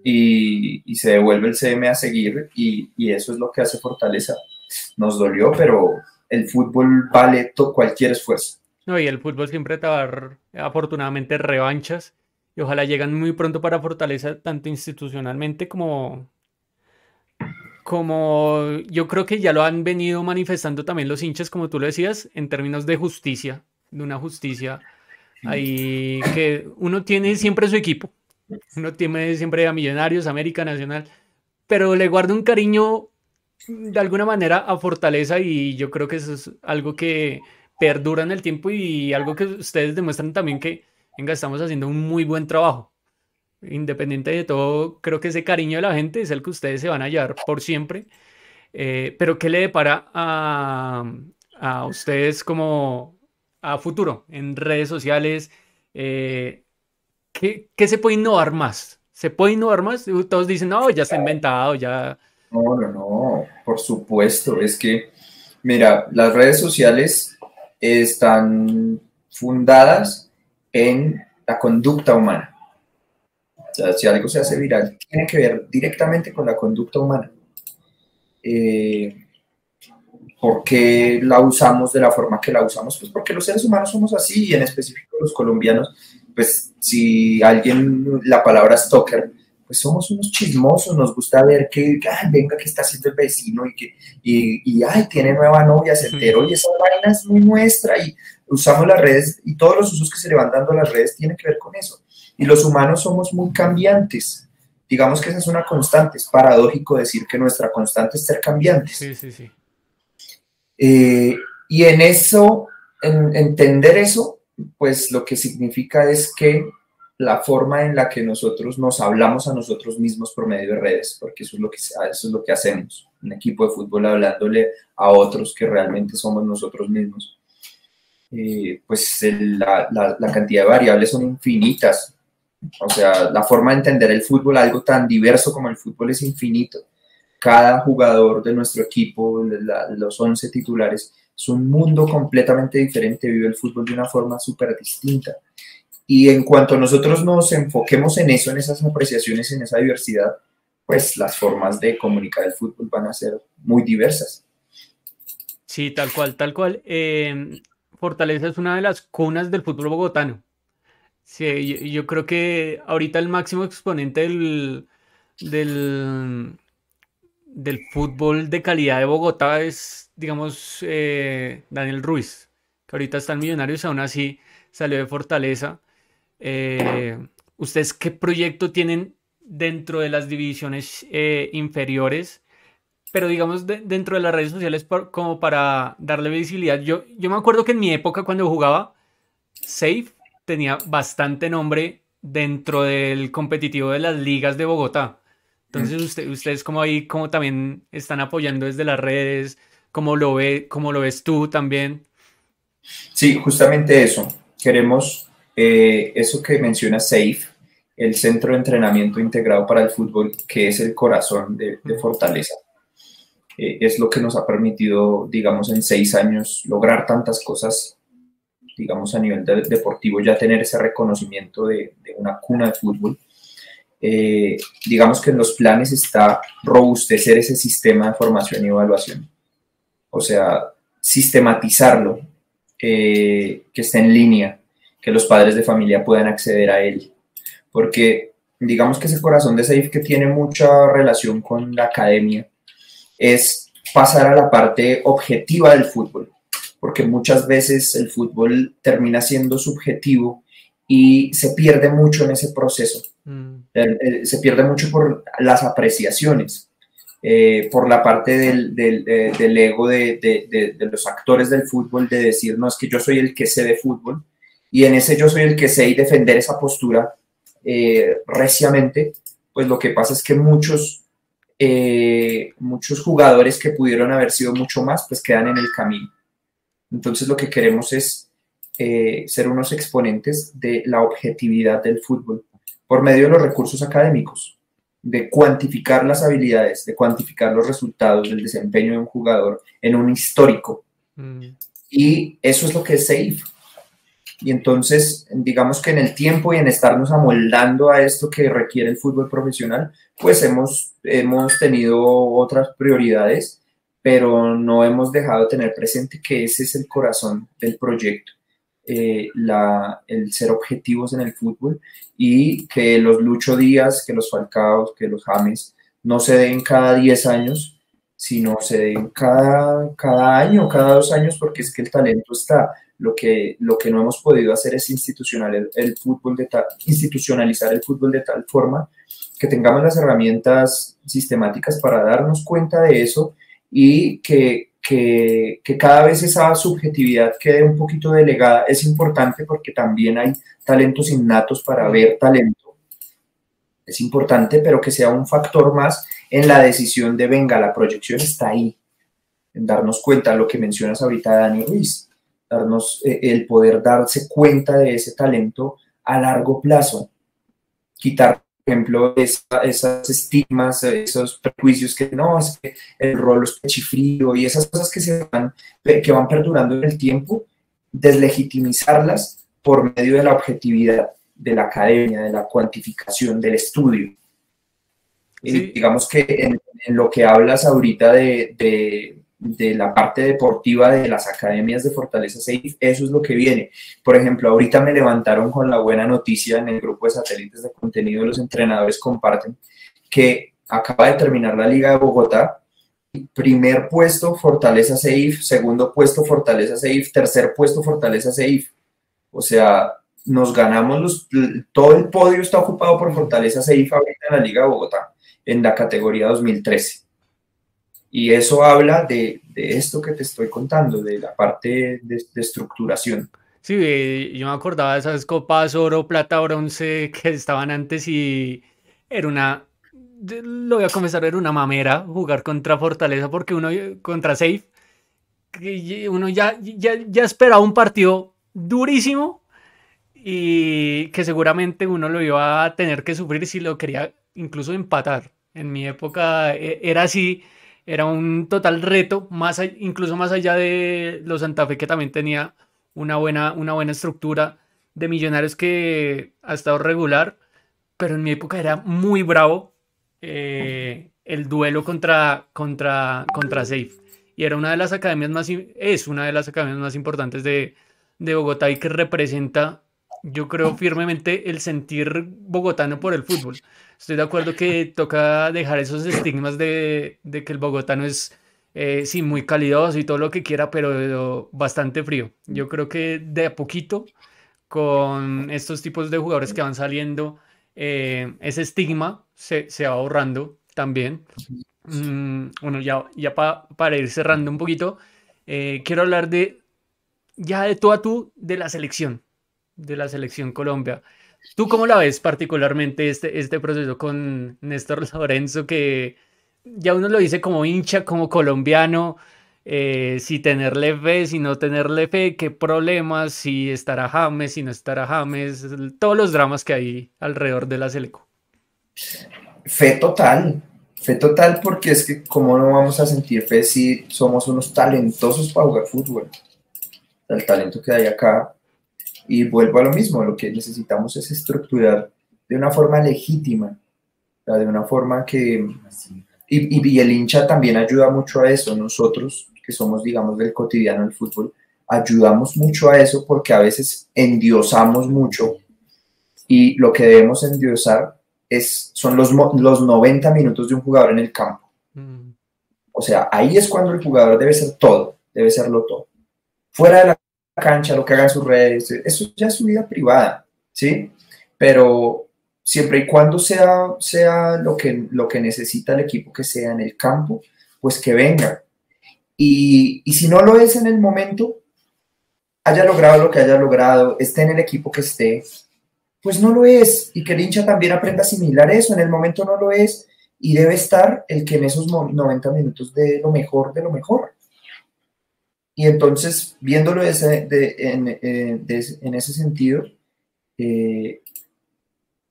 S2: Y se devuelve el CM a seguir y eso es lo que hace Fortaleza. Nos dolió, pero el fútbol vale cualquier esfuerzo.
S1: No, y el fútbol siempre te va a dar, afortunadamente, revanchas y ojalá llegan muy pronto para Fortaleza, tanto institucionalmente como yo creo que ya lo han venido manifestando también los hinchas, como tú lo decías, en términos de justicia, de una justicia ahí que uno tiene siempre su equipo, uno tiene siempre a Millonarios, América, Nacional, pero le guarda un cariño de alguna manera a Fortaleza y yo creo que eso es algo que perdura en el tiempo y algo que ustedes demuestran también que, venga, estamos haciendo un muy buen trabajo. Independiente de todo, creo que ese cariño de la gente es el que ustedes se van a llevar por siempre. Pero ¿qué le depara a ustedes como a futuro en redes sociales? ¿Qué se puede innovar más? ¿Se puede innovar más? Todos dicen, no, ya está inventado, ya...
S2: No, por supuesto. Es que, mira, las redes sociales están fundadas en la conducta humana. O sea, si algo se hace viral, tiene que ver directamente con la conducta humana. ¿Por qué la usamos de la forma que la usamos? Pues porque los seres humanos somos así, y en específico los colombianos, pues si alguien, la palabra stalker, pues somos unos chismosos, nos gusta ver que, venga, que está haciendo el vecino y ay, tiene nueva novia, se enteró, y esa vaina es muy nuestra, y usamos las redes, y todos los usos que se le van dando a las redes tienen que ver con eso. Y los humanos somos muy cambiantes. Digamos que esa es una constante. Es paradójico decir que nuestra constante es ser cambiantes.
S1: Sí.
S2: Y en eso, en entender eso, pues lo que significa es que la forma en la que nosotros nos hablamos a nosotros mismos por medio de redes, porque eso es lo que hacemos, un equipo de fútbol hablándole a otros que realmente somos nosotros mismos, pues la cantidad de variables son infinitas. O sea, la forma de entender el fútbol, algo tan diverso como el fútbol, es infinito. Cada jugador de nuestro equipo, los 11 titulares, es un mundo completamente diferente, vive el fútbol de una forma súper distinta. Y en cuanto nosotros nos enfoquemos en eso, en esas apreciaciones, en esa diversidad, pues las formas de comunicar el fútbol van a ser muy diversas.
S1: Sí, tal cual. Fortaleza es una de las cunas del fútbol bogotano. Sí, yo creo que ahorita el máximo exponente del fútbol de calidad de Bogotá es, digamos, Daniel Ruiz, que ahorita está en Millonarios, aún así salió de Fortaleza. ¿Ustedes qué proyecto tienen dentro de las divisiones inferiores? Pero digamos dentro de las redes sociales como para darle visibilidad. Yo me acuerdo que en mi época cuando jugaba, Safe tenía bastante nombre dentro del competitivo de las ligas de Bogotá. Entonces, ustedes como también están apoyando desde las redes, cómo lo ves tú también.
S2: Sí, justamente eso. Queremos eso que menciona Safe, el Centro de Entrenamiento Integrado para el Fútbol, que es el corazón de Fortaleza. Es lo que nos ha permitido, digamos, en 6 años lograr tantas cosas, digamos, a nivel deportivo, ya tener ese reconocimiento de una cuna de fútbol. Digamos que en los planes está robustecer ese sistema de formación y evaluación. O sea, sistematizarlo, que esté en línea, que los padres de familia puedan acceder a él. Porque digamos que ese corazón de Safe, que tiene mucha relación con la academia, es pasar a la parte objetiva del fútbol. Porque muchas veces el fútbol termina siendo subjetivo y se pierde mucho en ese proceso. Se pierde mucho por las apreciaciones, por la parte del ego de los actores del fútbol, de decir, no, es que yo soy el que sé de fútbol, y en ese yo soy el que sé y defender esa postura reciamente, pues lo que pasa es que muchos jugadores que pudieron haber sido mucho más, pues quedan en el camino. Entonces lo que queremos es ser unos exponentes de la objetividad del fútbol por medio de los recursos académicos, de cuantificar las habilidades, de cuantificar los resultados del desempeño de un jugador en un histórico. Y eso es lo que es SAFE. Y entonces, digamos que en el tiempo y en estarnos amoldando a esto que requiere el fútbol profesional, pues hemos tenido otras prioridades, pero no hemos dejado de tener presente que ese es el corazón del proyecto, el ser objetivos en el fútbol, y que los Lucho Díaz, que los Falcaos, que los James no se den cada 10 años, sino se den cada año, cada 2 años, porque es que el talento está. Lo que no hemos podido hacer es institucionalizar el fútbol de tal forma que tengamos las herramientas sistemáticas para darnos cuenta de eso, y que cada vez esa subjetividad quede un poquito delegada. Es importante porque también hay talentos innatos para ver talento. Es importante, pero que sea un factor más en la decisión de, venga, la proyección está ahí. En darnos cuenta, lo que mencionas ahorita, Dani Ruiz, el poder darse cuenta de ese talento a largo plazo. Quitar, por ejemplo, esas estigmas, esos prejuicios que no, es que el rolo es pechifrío y esas cosas que van perdurando en el tiempo, deslegitimizarlas por medio de la objetividad, de la academia, de la cuantificación, del estudio. Sí. Digamos que en lo que hablas ahorita de la parte deportiva de las academias de Fortaleza SAFE, eso es lo que viene. Por ejemplo, ahorita me levantaron con la buena noticia en el grupo de satélites de contenido, los entrenadores comparten que acaba de terminar la Liga de Bogotá, primer puesto Fortaleza SAFE, segundo puesto Fortaleza SAFE, tercer puesto Fortaleza SAFE. O sea, nos ganamos todo el podio está ocupado por Fortaleza SAFE ahorita en la Liga de Bogotá, en la categoría 2013. Y eso habla de esto que te estoy contando, de la parte de estructuración.
S1: Sí, yo me acordaba de esas copas oro, plata, bronce que estaban antes, y era lo voy a confesar, era una mamera jugar contra Fortaleza, porque contra SAFE, uno ya esperaba un partido durísimo y que seguramente uno lo iba a tener que sufrir si lo quería incluso empatar. En mi época era así. Era un total reto, incluso más allá de los Santa Fe, que también tenía una buena estructura, de Millonarios que ha estado regular, pero en mi época era muy bravo el duelo contra SAFE. Y era una de las academias es una de las academias más importantes de Bogotá, y que representa, yo creo firmemente, el sentir bogotano por el fútbol. Estoy de acuerdo que toca dejar esos estigmas de que el bogotano es, sí, muy calidoso y todo lo que quiera, pero bastante frío. Yo creo que de a poquito, con estos tipos de jugadores que van saliendo, ese estigma se va borrando también. Bueno, ya para ir cerrando un poquito, quiero hablar de tú a tú de la selección Colombia. ¿Tú cómo la ves particularmente este proceso con Néstor Lorenzo, que ya uno lo dice como hincha, como colombiano, si tenerle fe, si no tenerle fe, qué problemas, si estará James, si no estará James, todos los dramas que hay alrededor de la Seleco?
S2: Fe total, porque es que cómo no vamos a sentir fe si somos unos talentosos para jugar fútbol. El talento que hay acá. Y vuelvo a lo mismo, lo que necesitamos es estructurar de una forma legítima, de una forma que... Y el hincha también ayuda mucho a eso. Nosotros, que somos, digamos, del cotidiano del fútbol, ayudamos mucho a eso, porque a veces endiosamos mucho, y lo que debemos endiosar son los 90 minutos de un jugador en el campo. O sea, ahí es cuando el jugador debe ser todo, debe serlo todo. Fuera de la cancha, lo que haga en sus redes, eso ya es su vida privada. ¿sí? Pero siempre y cuando sea lo que necesita el equipo que sea en el campo, pues que venga. Y si no lo es en el momento, haya logrado lo que haya logrado, esté en el equipo que esté, pues no lo es. Y que el hincha también aprenda a asimilar eso. En el momento no lo es y debe estar el que en esos 90 minutos de lo mejor de lo mejor. Y entonces, viéndolo en ese sentido,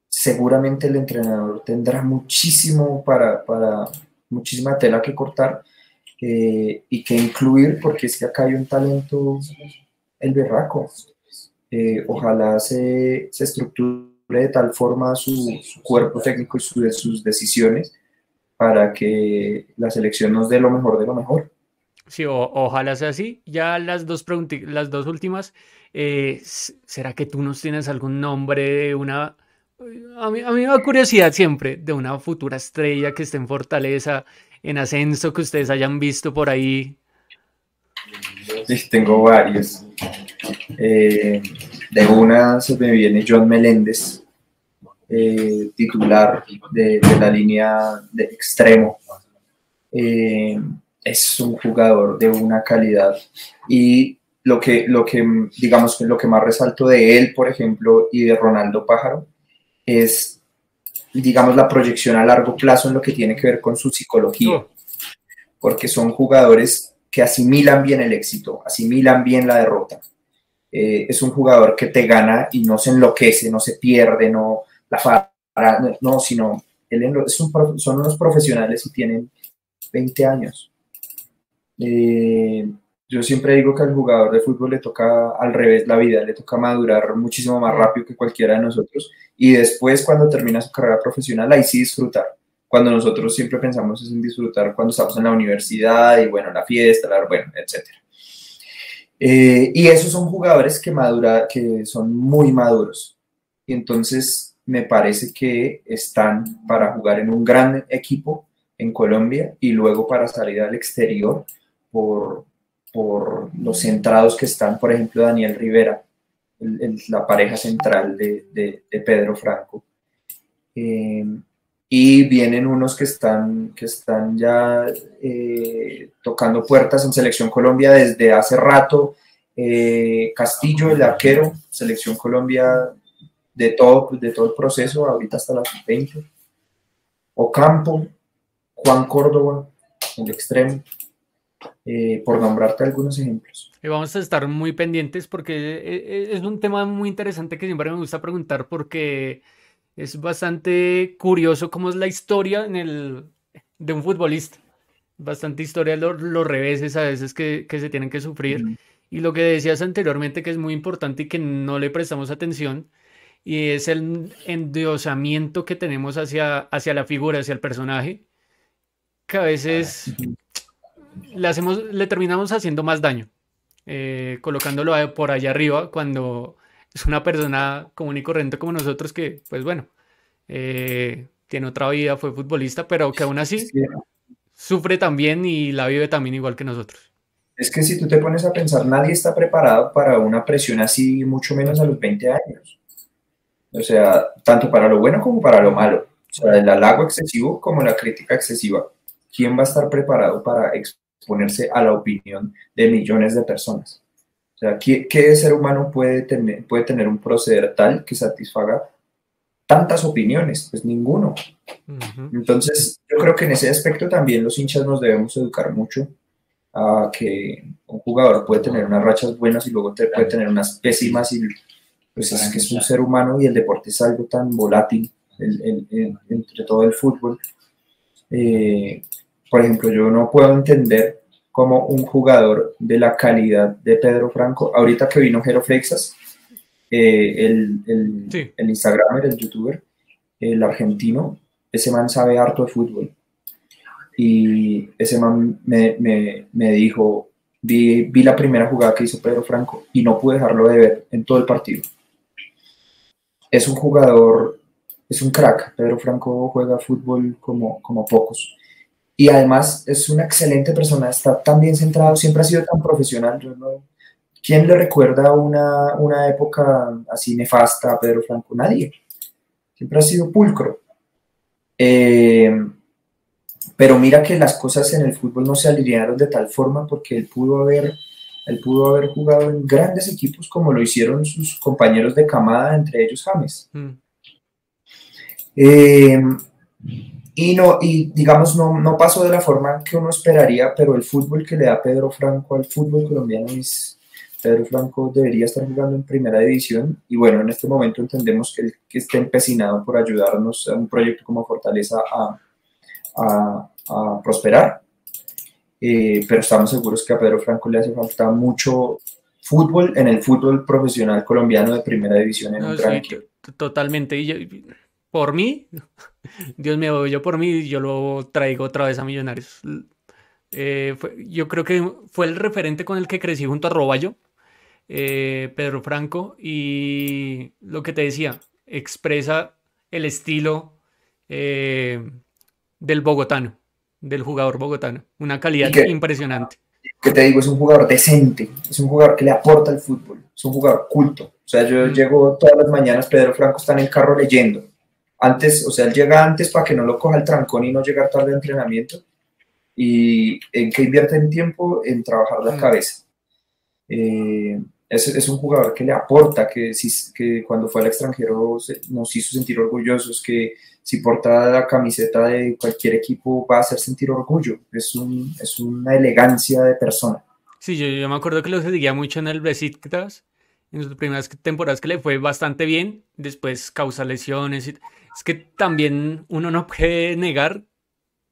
S2: seguramente el entrenador tendrá muchísimo muchísima tela que cortar y que incluir, porque es que acá hay un talento, el berraco. Ojalá se estructure de tal forma su cuerpo técnico y sus decisiones para que la selección nos dé lo mmejor de lo mejor.
S1: Sí, ojalá sea así. Ya las dos últimas. ¿Será que tú nos tienes algún nombre de una... A mí me da curiosidad siempre de una futura estrella que esté en Fortaleza, en ascenso, que ustedes hayan visto por ahí?
S2: Sí, tengo varios. De una se me viene John Meléndez, titular de la línea de extremo. Es un jugador de una calidad y digamos que lo que más resalto de él, por ejemplo, y de Ronaldo Pájaro es, digamos, la proyección a largo plazo en lo que tiene que ver con su psicología, porque son jugadores que asimilan bien el éxito, asimilan bien la derrota. Es un jugador que te gana y no se enloquece, no se pierde, no la para, no, sino son unos profesionales y tienen 20 años. Yo siempre digo que al jugador de fútbol le toca al revés la vida, le toca madurar muchísimo más rápido que cualquiera de nosotros y después cuando termina su carrera profesional ahí sí disfrutar, cuando nosotros siempre pensamos en disfrutar cuando estamos en la universidad y bueno, la fiesta, bueno, etc. Y esos son jugadores que son muy maduros y entonces me parece que están para jugar en un gran equipo en Colombia y luego para salir al exterior por los centrados que están, por ejemplo, Daniel Rivera, la pareja central de Pedro Franco. Y vienen unos que están ya tocando puertas en Selección Colombia desde hace rato. Castillo, el arquero, Selección Colombia de todo el proceso, ahorita hasta las 20. Ocampo, Juan Córdoba, el extremo. Por nombrarte algunos ejemplos.
S1: Y vamos a estar muy pendientes porque es un tema muy interesante que siempre me gusta preguntar porque es bastante curioso cómo es la historia de un futbolista. Bastante historia, los reveses a veces que se tienen que sufrir. Y lo que decías anteriormente que es muy importante y que no le prestamos atención y es el endiosamiento que tenemos hacia la figura, hacia el personaje, que a veces le terminamos haciendo más daño, colocándolo por allá arriba cuando es una persona común y corriente como nosotros que, pues bueno, tiene otra vida, fue futbolista, pero que aún así sufre también y la vive también igual que nosotros.
S2: Es que si tú te pones a pensar, nadie está preparado para una presión así, mucho menos a los 20 años. O sea, tanto para lo bueno como para lo malo. O sea, el halago excesivo como la crítica excesiva. ¿Quién va a estar preparado para exponerse a la opinión de millones de personas? O sea, ¿qué ser humano puede tener un proceder tal que satisfaga tantas opiniones? Pues ninguno. Entonces, yo creo que en ese aspecto también los hinchas nos debemos educar mucho a que un jugador puede tener unas rachas buenas y luego puede tener unas pésimas y pues es que es un ser humano y el deporte es algo tan volátil entre todo el fútbol. Por ejemplo, yo no puedo entender cómo un jugador de la calidad de Pedro Franco, ahorita que vino Jero Freixas, el Instagramer, el youtuber, el argentino, ese man sabe harto de fútbol. Y ese man me dijo, vi la primera jugada que hizo Pedro Franco y no pude dejarlo de ver en todo el partido. Es un jugador, es un crack. Pedro Franco juega fútbol como pocos. Y además es una excelente persona, está tan bien centrado, siempre ha sido tan profesional. ¿Quién le recuerda una época así nefasta a Pedro Franco? Nadie. Siempre ha sido pulcro. Pero mira que las cosas en el fútbol no se alinearon de tal forma porque él pudo haber jugado en grandes equipos como lo hicieron sus compañeros de camada, entre ellos James. Y digamos, no pasó de la forma que uno esperaría, pero el fútbol que le da Pedro Franco al fútbol colombiano Pedro Franco debería estar jugando en primera división y bueno, en este momento entendemos que está empecinado por ayudarnos a un proyecto como Fortaleza a prosperar, pero estamos seguros que a Pedro Franco le hace falta mucho fútbol en el fútbol profesional colombiano de primera división en un gran equipo.
S1: Totalmente, y por mí, Dios mío, yo lo traigo otra vez a Millonarios. Yo creo que fue el referente con el que crecí junto a Roballo, Pedro Franco, y lo que te decía, expresa el estilo del bogotano, del jugador bogotano, una calidad impresionante.
S2: Que te digo, es un jugador decente, es un jugador que le aporta al fútbol, es un jugador culto. O sea, yo llego todas las mañanas, Pedro Franco está en el carro leyendo. Antes, o sea, él llega antes para que no lo coja el trancón y no llegar tarde a entrenamiento. ¿Y en qué invierte en tiempo? En trabajar la cabeza. Es un jugador que le aporta, que cuando fue al extranjero nos hizo sentir orgullosos, que si porta la camiseta de cualquier equipo va a hacer sentir orgullo. Es una elegancia de persona.
S1: Sí, yo me acuerdo que lo seguía mucho en el Besiktas, en sus primeras temporadas que le fue bastante bien, después causa lesiones. Es que también uno no puede negar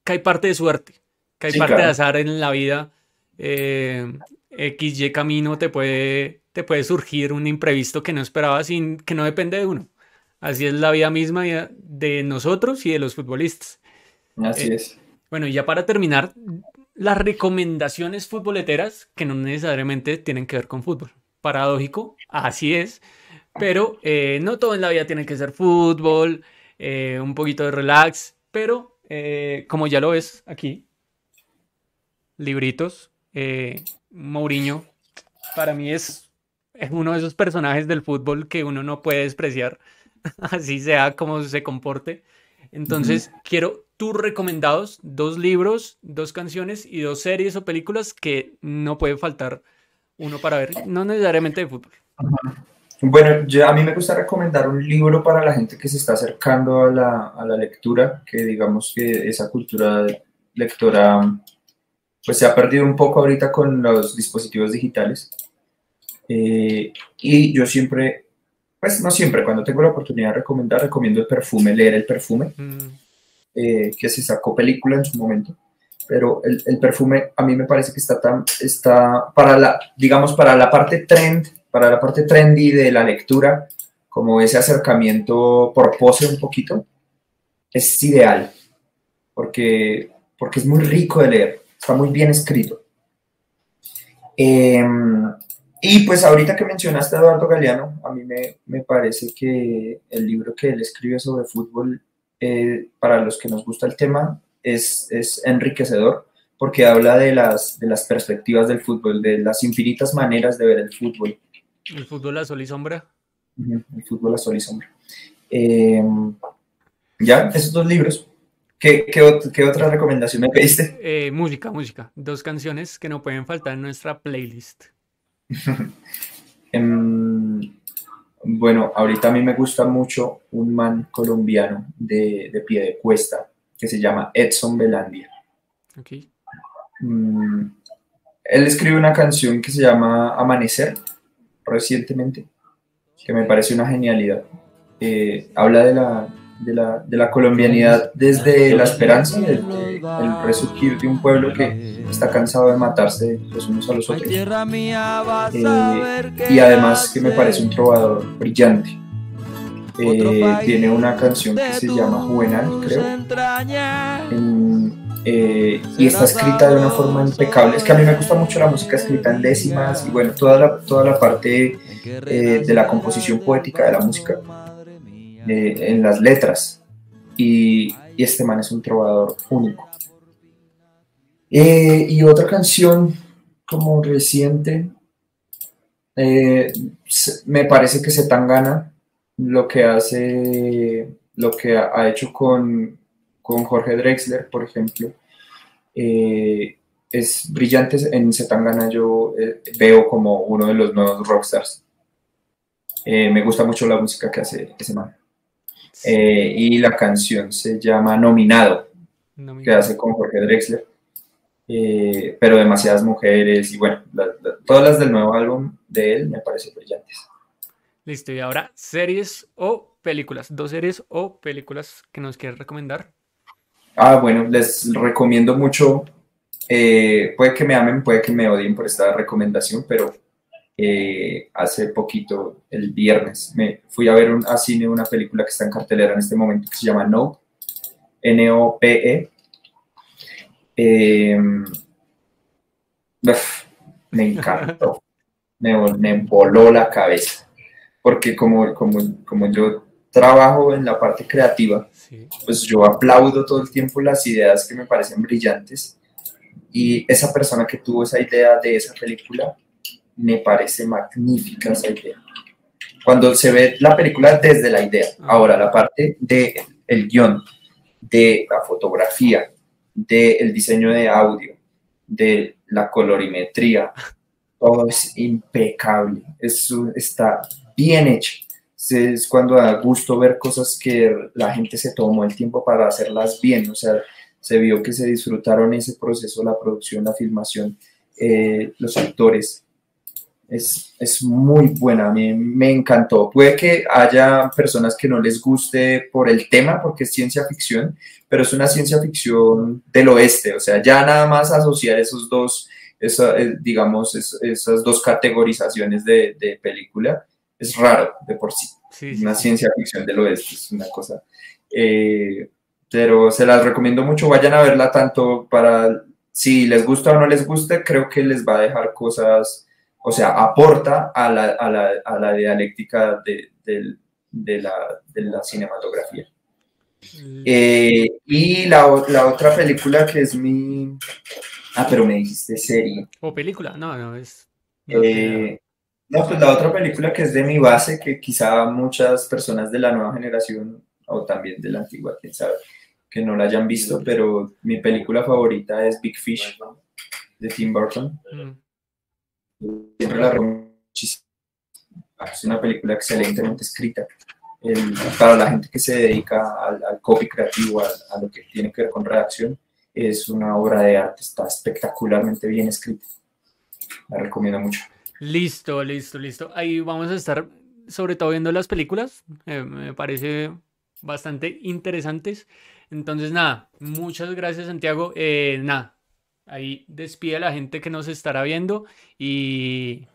S1: que hay parte de suerte, que hay parte de azar en la vida. XY camino te puede surgir un imprevisto que no esperabas, que no depende de uno. Así es la vida misma de nosotros y de los futbolistas.
S2: Así es.
S1: Bueno, y ya para terminar, las recomendaciones futboleteras que no necesariamente tienen que ver con fútbol. Paradójico, así es, pero no todo en la vida tiene que ser fútbol, un poquito de relax, pero como ya lo ves aquí, libritos, Mourinho, para mí es uno de esos personajes del fútbol que uno no puede despreciar, así sea como se comporte. Entonces, quiero tus recomendados, 2 libros, 2 canciones y 2 series o películas que no puede faltar uno para ver, no necesariamente de fútbol.
S2: Bueno, a mí me gusta recomendar un libro para la gente que se está acercando a la lectura, que digamos que esa cultura lectora pues se ha perdido un poco ahorita con los dispositivos digitales. Y yo siempre, pues no siempre, cuando tengo la oportunidad de recomiendo El Perfume, leer El Perfume, que se sacó película en su momento, pero el Perfume a mí me parece que está para la parte trendy de la lectura, como ese acercamiento por pose un poquito, es ideal, porque es muy rico de leer, está muy bien escrito. Y pues ahorita que mencionaste a Eduardo Galeano, a mí me parece que el libro que él escribe sobre fútbol, para los que nos gusta el tema, es enriquecedor, porque habla de las perspectivas del fútbol, de las infinitas maneras de ver el fútbol.
S1: ¿El fútbol a sol y sombra?
S2: El fútbol a sol y sombra. Ya, esos 2 libros. ¿Qué otra recomendación me pediste?
S1: Música. 2 canciones que no pueden faltar en nuestra playlist.
S2: Bueno, ahorita a mí me gusta mucho un man colombiano de Piedecuesta que se llama Edson Belandia.
S1: Okay.
S2: Él escribe una canción que se llama Amanecer recientemente, que me parece una genialidad. Habla de la colombianidad desde la esperanza, el resurgir de un pueblo que está cansado de matarse los unos a los otros. Y además que me parece un trovador brillante. Tiene una canción que se llama Juvenal, creo. Y está escrita de una forma impecable. Es que a mí me gusta mucho la música escrita en décimas y bueno, toda la parte de la composición poética de la música en las letras. Y este man es un trovador único. Y otra canción como reciente, Me parece que Zetangana lo que ha hecho con Jorge Drexler, por ejemplo, es brillante. En Zetangana yo veo como uno de los nuevos rockstars. Me gusta mucho la música que hace ese man. Y la canción se llama Nominado, que hace con Jorge Drexler. Pero demasiadas mujeres y bueno, todas las del nuevo álbum de él me parecen brillantes.
S1: Listo, y ahora series o películas, 2 series o películas que nos quieres recomendar.
S2: Bueno, les recomiendo mucho, puede que me amen, puede que me odien por esta recomendación, pero hace poquito, el viernes, me fui a ver a cine una película que está en cartelera en este momento que se llama Nope, Nope. Me encantó, me voló la cabeza, porque como yo trabajo en la parte creativa,
S1: Sí.
S2: pues yo aplaudo todo el tiempo las ideas que me parecen brillantes, y esa persona que tuvo esa idea de esa película, me parece magnífica esa idea. Cuando se ve la película desde la idea, ahora la parte del guión, de la fotografía, del diseño de audio, de la colorimetría, todo es impecable, está bien hecho. Es cuando da gusto ver cosas que la gente se tomó el tiempo para hacerlas bien, o sea, se vio que se disfrutaron ese proceso, la producción, la filmación, los actores. Es muy buena, a mí me encantó. Puede que haya personas que no les guste por el tema, porque es ciencia ficción, pero es una ciencia ficción del oeste, o sea, ya nada más asociar digamos, esas dos categorizaciones de película es raro de por sí. Una ciencia ficción del oeste es una cosa. Pero se las recomiendo mucho, vayan a verla tanto para, si les gusta o no les gusta, creo que les va a dejar cosas. O sea, aporta a la dialéctica de la cinematografía. Y la otra película que es mi... pero me dijiste serie.
S1: ¿O película? No, es...
S2: No, pues la otra película que es de mi base, que quizá muchas personas de la nueva generación, o también de la antigua, quién sabe, que no la hayan visto, pero mi película favorita es Big Fish, de Tim Burton. Siempre la recomiendo muchísimo. Es una película excelentemente escrita. Para la gente que se dedica al copy creativo, a lo que tiene que ver con redacción, es una obra de arte, está espectacularmente bien escrita. La recomiendo mucho.
S1: Listo. Ahí vamos a estar sobre todo viendo las películas. Me parece bastante interesantes. Entonces, nada, muchas gracias, Santiago. Nada, ahí despide a la gente que nos estará viendo y